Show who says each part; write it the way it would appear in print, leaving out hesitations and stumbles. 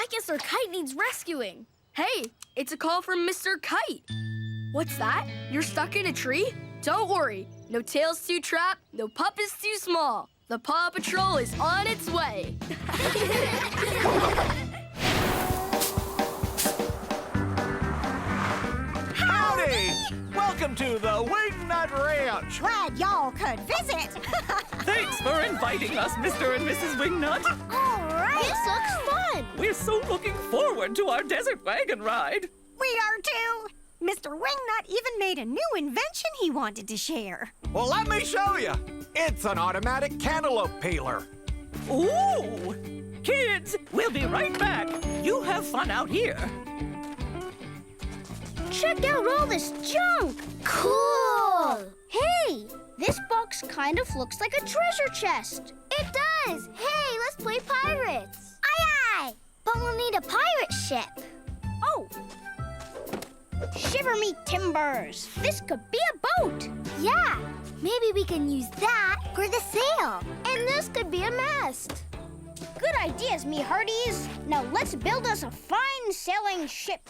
Speaker 1: guess our kite needs rescuing. Hey, it's a call from Mr. Kite. What's that? You're stuck in a tree? Don't worry. No tail's too trapped, no pup is too small. The Paw Patrol is on its way.
Speaker 2: Howdy! Welcome to the Wingnut Ranch.
Speaker 3: Glad y'all could visit.
Speaker 4: Thanks for inviting us, Mr. and Mrs. Wingnut.
Speaker 3: All right.
Speaker 1: This looks fun.
Speaker 4: We're so looking forward to our desert wagon ride.
Speaker 3: We are too. Mr. Wingnut even made a new invention he wanted to share.
Speaker 2: Well, let me show you. It's an automatic cantaloupe peeler.
Speaker 4: Ooh! Kids, we'll be right back. You have fun out here.
Speaker 5: Check out all this junk! Cool! Hey, this box kind of looks like a treasure chest.
Speaker 6: It does! Hey, let's play pirates! Aye, aye! But we'll need a pirate ship.
Speaker 5: Oh! Shiver me timbers! This could be a boat!
Speaker 6: Yeah, maybe we can use that for the sail. And this could be a mast.
Speaker 5: Good ideas, me hearties. Now let's build us a fine sailing ship.